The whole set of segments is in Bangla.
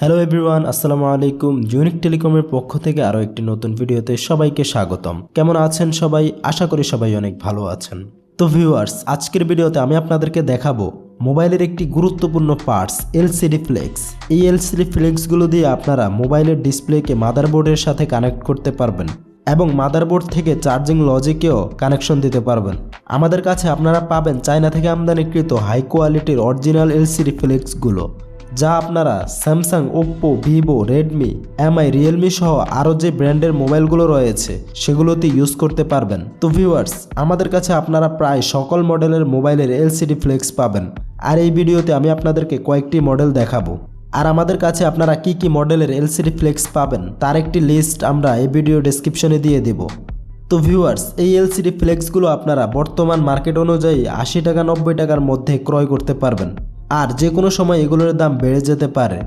হ্যালো এভরিওয়ান, আসসালামু আলাইকুম। ইউনিক টেলিকমের পক্ষ থেকে আরও একটি নতুন ভিডিওতে সবাইকে স্বাগতম। কেমন আছেন সবাই? আশা করি সবাই অনেক ভালো আছেন। তো ভিউয়ার্স, আজকের ভিডিওতে আমি আপনাদেরকে দেখাবো মোবাইলের একটি গুরুত্বপূর্ণ পার্টস এলসিডি ফ্লেক্স। এই এলসিডি ফ্লেক্সগুলো দিয়ে আপনারা মোবাইলের ডিসপ্লেকে মাদারবোর্ডের সাথে কানেক্ট করতে পারবেন এবং মাদারবোর্ড থেকে চার্জিং লজিকেও কানেকশন দিতে পারবেন। আমাদের কাছে আপনারা পাবেন চায়না থেকে আমদানিকৃত হাই কোয়ালিটির অরিজিনাল এলসিডি ফ্লেক্সগুলো, যা আপনারা Samsung, Oppo, Vivo, Redmi, MI, Realme সহ আরও যে ব্র্যান্ডের মোবাইলগুলো রয়েছে সেগুলোতে ইউজ করতে পারবেন। তো ভিউয়ার্স, আমাদের কাছে আপনারা প্রায় সকল মডেলের মোবাইলের এলসিডি ফ্লেক্স পাবেন, আর এই ভিডিওতে আমি আপনাদেরকে কয়েকটি মডেল দেখাবো। আর আমাদের কাছে আপনারা কি কি মডেলের এলসিডি ফ্লেক্স পাবেন তার একটি লিস্ট আমরা এই ভিডিও ডেসক্রিপশনে দিয়ে দেব। তো ভিউয়ার্স, এই এলসিডি ফ্লেক্সগুলো আপনারা বর্তমান মার্কেট অনুযায়ী 80 টাকা 90 টাকার মধ্যে ক্রয় করতে পারবেন, আর যে কোনো সময় এগুলোর দাম বেড়ে যেতে পারে।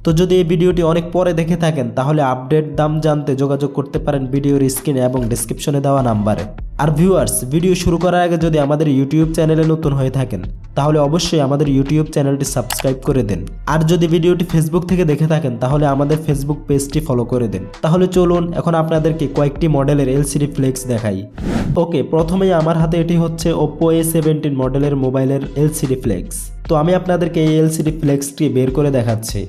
তো যদি এই ভিডিওটি অনেক পরে দেখে থাকেন তাহলে আপডেট দাম জানতে যোগাযোগ করতে পারেন ভিডিওর স্ক্রিনে এবং ডেসক্রিপশনে দেওয়া নাম্বারে। আর ভিউয়ার্স, ভিডিও শুরু করার আগে যদি আমাদের ইউটিউব চ্যানেলে নতুন হয়ে থাকেন তাহলে অবশ্যই আমাদের ইউটিউব চ্যানেলটি সাবস্ক্রাইব করে দিন। আর যদি ভিডিওটি ফেসবুক থেকে দেখে থাকেন তাহলে আমাদের ফেসবুক পেজটি ফলো করে দিন। তাহলে চলুন এখন আপনাদেরকে কয়েকটি মডেলের এলসিডি ফ্লেক্স দেখাই। ওকে, প্রথমেই আমার হাতে এটি হচ্ছে Oppo A17 মডেলের মোবাইলের এলসিডি ফ্লেক্স। তো আমি আপনাদেরকে এই এলসিডি ফ্লেক্সটি বের করে দেখাচ্ছি।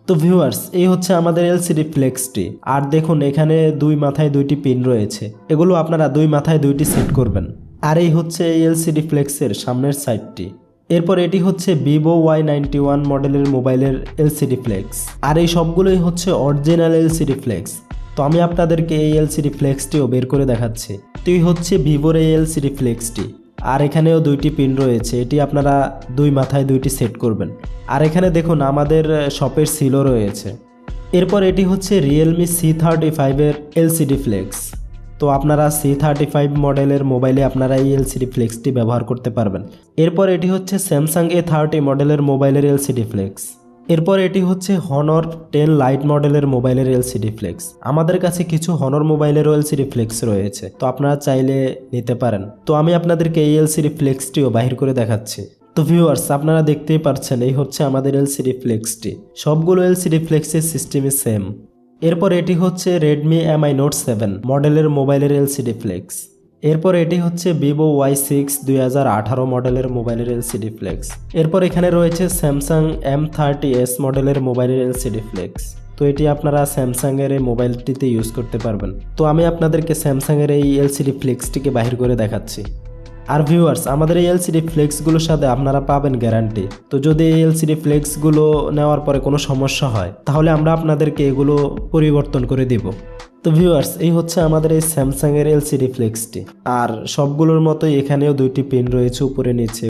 তো ভিউয়ার্স, এই হচ্ছে আমাদের এলসিডি ফ্লেক্সটি। আর দেখুন, এখানে দুই মাথায় দুইটি পিন রয়েছে, এগুলো আপনারা দুই মাথায় দুইটি সেট করবেন। আর এই হচ্ছে এই এলসিডি ফ্লেক্সের সামনের সাইডটি। এরপর এটি হচ্ছে Vivo Y91 মডেলের মোবাইলের এলসিডি ফ্লেক্স। আর এই সবগুলোই হচ্ছে অরিজিনাল এলসিডি ফ্লেক্স। তো আমি আপনাদেরকে এই এলসিডি ফ্লেক্সটিও বের করে দেখাচ্ছি। তো এই হচ্ছে ভিভোর এই এলসিডি ফ্লেক্সটি। আর এখানেও দুইটি পিন রয়েছে, এটি আপনারা দুই মাথায় দুইটি সেট করবেন। আর এখানে দেখুন আমাদের শপের সিলও রয়েছে। এরপর এটি হচ্ছে রিয়েলমি C35 এর এলসিডি ফ্লেক্স। তো আপনারা C35 মডেলের মোবাইলে আপনারা এই এলসিডি ফ্লেক্সটি ব্যবহার করতে পারবেন। এরপর এটি হচ্ছে স্যামসাং A30 মডেলের মোবাইলের এলসিডি ফ্লেক্স। এরপর এটি হচ্ছে হনর 10 লাইট মডেলের মোবাইলের এলসিডি ফ্লেক্স। আমাদের কাছে কিছু হনর মোবাইলেরও এলসিডি ফ্লেক্স রয়েছে, তো আপনারা চাইলে নিতে পারেন। তো আমি আপনাদেরকে এই এলসিডি ফ্লেক্সটিও বাহির করে দেখাচ্ছি। তো ভিউয়ার্স, আপনারা দেখতেই পাচ্ছেন এই হচ্ছে আমাদের এলসিডি ফ্লেক্সটি। সবগুলো এলসিডি ফ্লেক্সের সিস্টেমই সেম। এরপর এটি হচ্ছে রেডমি MI Note 7 মডেলের মোবাইলের এলসিডি ফ্লেক্স। এরপর এটি হচ্ছে Vivo Y6 2018 মডেলের মোবাইলের এলসিডি ফ্লেক্স। এরপর এখানে রয়েছে স্যামসাং M30s মডেলের মোবাইলের এলসিডি ফ্লেক্স। তো এটি আপনারা স্যামসাংয়ের এই মোবাইলটিতে ইউজ করতে পারবেন। তো আমি আপনাদেরকে স্যামসাংয়ের এই এলসিডি ফ্লেক্সটিকে বাহির করে দেখাচ্ছি। আর ভিউয়ার্স, আমাদের এই এলসিডি ফ্লেক্সগুলোর সাথে আপনারা পাবেন গ্যারান্টি। তো যদি এই এলসিডি ফ্লেক্সগুলো নেওয়ার পরে কোনো সমস্যা হয় তাহলে আমরা আপনাদেরকে এগুলো পরিবর্তন করে দিব। তো ভিউয়ার্স, এই হচ্ছে আমাদের এই স্যামসাংয়ের এলসিডি ফ্লেক্সটি। আর সবগুলোর মতোই এখানেও দুইটি পিন রয়েছে উপরে নিচে।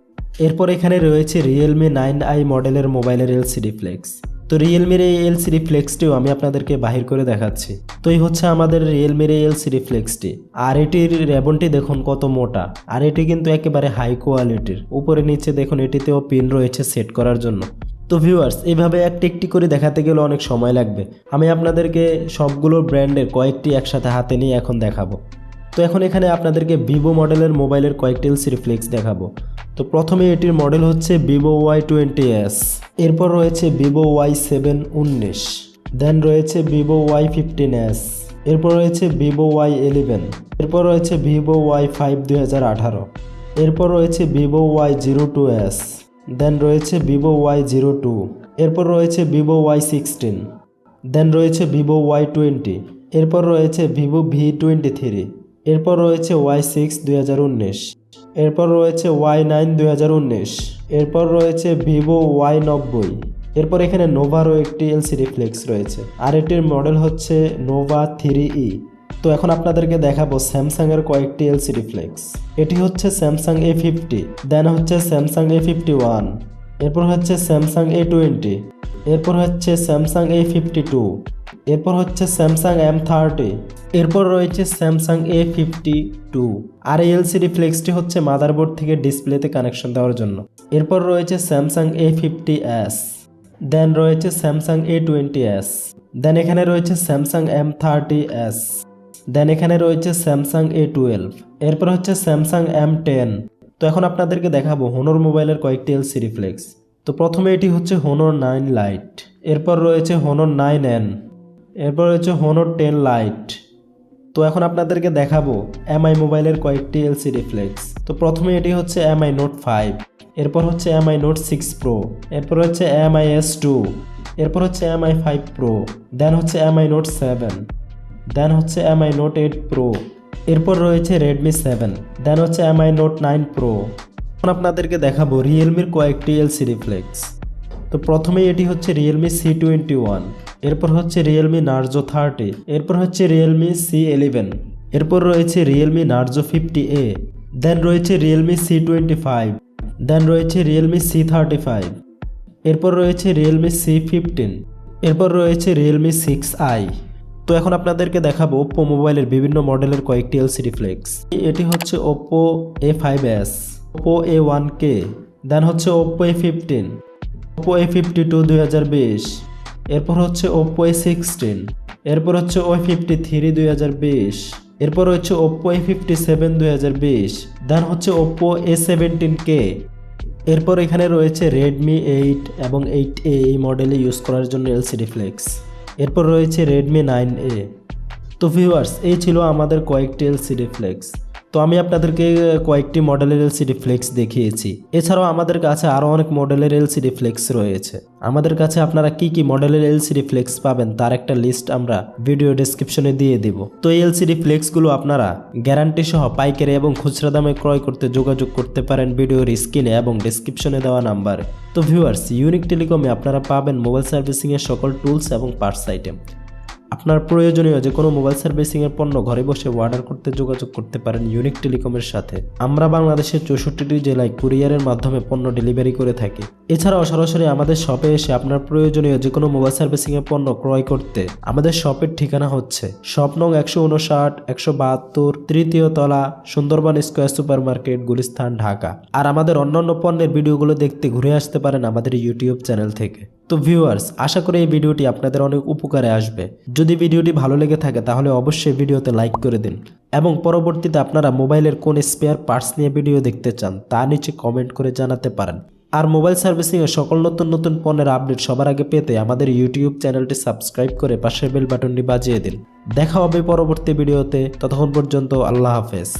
এরপর এখানে রয়েছে রিয়েলমি 9i মডেলের মোবাইলের এলসিডি ফ্লেক্স। তো রিয়েলমির এই এলসিডি ফ্লেক্সটিও আমি আপনাদেরকে বাহির করে দেখাচ্ছি। তো এই হচ্ছে আমাদের রিয়েলমির এই এলসিডি ফ্লেক্সটি। আর এটির রেবনটি দেখুন কত মোটা, আর এটি কিন্তু একেবারে হাই কোয়ালিটির। উপরে নিচে দেখুন এটিতেও পিন রয়েছে সেট করার জন্য। তো ভিউয়ার্স, এইভাবে একটি একটি করে দেখাতে গেলে অনেক সময় লাগবে। আমি আপনাদেরকে সবগুলো ব্র্যান্ডের কয়েকটি একসাথে হাতে নিয়ে এখন দেখাবো। তো এখন এখানে আপনাদেরকে ভিভো মডেলের মোবাইলের কয়েকটি এলসিডি ফ্লেক্স দেখাবো। তো প্রথমে এটির মডেল হচ্ছে Vivo Y20s। এরপর রয়েছে Vivo Y7-19, দেন রয়েছে Vivo Y15s। এরপর রয়েছে Vivo Y11। এরপর রয়েছে Vivo Y5 2018। এরপর রয়েছে Vivo Y02s। দেন রয়েছে Vivo Y02। এরপর রয়েছে Vivo Y16। দেন রয়েছে Vivo Y20। এরপর রয়েছে Vivo V23। এরপর রয়েছে Y6 2019। এরপর রয়েছে Y9 2019। এরপর রয়েছে Vivo Y90। এরপর এখানে নোভারও একটি এলসিডি ফ্লেক্স রয়েছে, আর এটির মডেল হচ্ছে Nova 3E। তো এখন আপনাদেরকে দেখাবো স্যামসাংয়ের কয়েকটি এলসিডি ফ্লেক্স। এটি হচ্ছে স্যামসাং A50, দেন হচ্ছে স্যামসাং A51। এরপর হচ্ছে স্যামসাং A20। এরপর হচ্ছে স্যামসাং A52। এরপর হচ্ছে স্যামসাং M30। এরপর রয়েছে স্যামসাং A52। আর এই এলসিডি ফ্লেক্সটি হচ্ছে মাদারবোর্ড থেকে ডিসপ্লেতে কানেকশন দেওয়ার জন্য। এরপর রয়েছে স্যামসাং A50s। দেন রয়েছে স্যামসাং A20s। দেন এখানে রয়েছে স্যামসাং M30s। দেন এখানে রয়েছে স্যামসাং A12। এরপর হচ্ছে স্যামসাং M10। তো এখন আপনাদেরকে দেখাবো হনর মোবাইলের কয়েকটি এলসিডি ফ্লেক্স। তো প্রথমে এটি হচ্ছে হনর 9 লাইট। এরপর রয়েছে Honor 9N, এরপর রয়েছে Honor 10 Lite। তো এখন আপনাদেরকে দেখাবো এমআই মোবাইলের কয়েকটি এলসিডি ফ্লেক্স। তো প্রথমে এটি হচ্ছে এমআই নোট 5, এরপর হচ্ছে এমআই নোট 6 প্রো, এরপর হচ্ছে এমআই S2, এরপর হচ্ছে এমআই 5 প্রো, দেন হচ্ছে এমআই নোট 7, দেন হচ্ছে এমআই নোট 8 প্রো, এরপর রয়েছে রেডমি 7, দেন হচ্ছে এমআই নোট 9 প্রো। এখন আপনাদেরকে দেখাবো রিয়েলমির কয়েকটি এলসিডি ফ্লেক্স। তো প্রথমেই এটি হচ্ছে রিয়েলমি C21, এরপর হচ্ছে রিয়েলমি নার্জো 30, এরপর হচ্ছে রিয়েলমি C11, এরপর রয়েছে রিয়েলমি নার্জো 50A, দেন রয়েছে রিয়েলমি C25, দেন রয়েছে রিয়েলমি C35, এরপর রয়েছে রিয়েলমি C15, এরপর রয়েছে রিয়েলমি 6i। তো এখন আপনাদেরকে দেখাবো ওপ্পো মোবাইলের বিভিন্ন মডেলের কয়েকটি এলসিডি ফ্লেক্স। এটি হচ্ছে ওপ্পো A5s, ওপ্পো A1K, দেন হচ্ছে ওপ্পো A15, ওপ্পো A52 2020, এরপর হচ্ছে ওপ্পো A16, এরপর হচ্ছে A53 2020, এরপর হচ্ছে ওপ্পো A57 2020, দেন হচ্ছে ওপ্পো A17K। এরপর এখানে রয়েছে রেডমি 8 এবং 8A এই মডেলে ইউজ করার জন্য এলসিডি ফ্লেক্স। এরপর রয়েছে রেডমি 9A। তো ভিউয়ার্স, এই ছিল আমাদের কয়েকটি এলসিডি ফ্লেক্স। তো আমি আপনাদেরকে কয়েকটি মডেলের এলসিডি ফ্লেক্স দেখিয়েছি। এছাড়াও আমাদের কাছে আরও অনেক মডেলের এলসিডি ফ্লেক্স রয়েছে। আমাদের কাছে আপনারা কি কি মডেলের এলসিডি ফ্লেক্স পাবেন তার একটা লিস্ট আমরা ভিডিও ডেসক্রিপশনে দিয়ে দিব। তো এই এলসিডি ফ্লেক্সগুলো আপনারা গ্যারান্টি সহ পাইকারি এবং খুচরা দামে ক্রয় করতে যোগাযোগ করতে পারেন ভিডিওর স্ক্রিনে এবং ডেসক্রিপশনে দেওয়া নাম্বারে। তো ভিউয়ার্স, ইউনিক টেলিকমে আপনারা পাবেন মোবাইল সার্ভিসিংয়ের সকল টুলস এবং পার্টস আইটেম। আপনার প্রয়োজনীয় যে কোনো মোবাইল সার্ভিসিংয়ের পণ্য ঘরে বসে অর্ডার করতে যোগাযোগ করতে পারেন ইউনিক টেলিকমের সাথে। আমরা বাংলাদেশের 64টি জেলায় কুরিয়ারের মাধ্যমে পণ্য ডেলিভারি করে থাকি। এছাড়াও সরাসরি আমাদের শপে এসে আপনার প্রয়োজনীয় যে কোনো মোবাইল সার্ভিসিংয়ের পণ্য ক্রয় করতে আমাদের শপের ঠিকানা হচ্ছে শপ নং 159, 172, তৃতীয় তলা, Sundarban square super market, Gulistan, Dhaka. আর আমাদের অন্যান্য পণ্যের ভিডিওগুলো দেখতে ঘুরে আসতে পারেন আমাদের ইউটিউব চ্যানেল থেকে। তো ভিউয়ার্স, আশা করি এই ভিডিওটি আপনাদের অনেক উপকারে আসবে। যদি ভিডিওটি ভালো লেগে থাকে তাহলে অবশ্যই ভিডিওতে লাইক করে দিন এবং পরবর্তীতে আপনারা মোবাইলের কোন স্পেয়ার পার্টস নিয়ে ভিডিও দেখতে চান তা নিচে কমেন্ট করে জানাতে পারেন। আর মোবাইল সার্ভিসিংয়ের সকল নতুন নতুন পণ্যের আপডেট সবার আগে পেতে আমাদের ইউটিউব চ্যানেলটি সাবস্ক্রাইব করে পাশের বেল বাটনটি বাজিয়ে দিন। দেখা হবে পরবর্তী ভিডিওতে। ততক্ষণ পর্যন্ত আল্লাহ হাফেজ।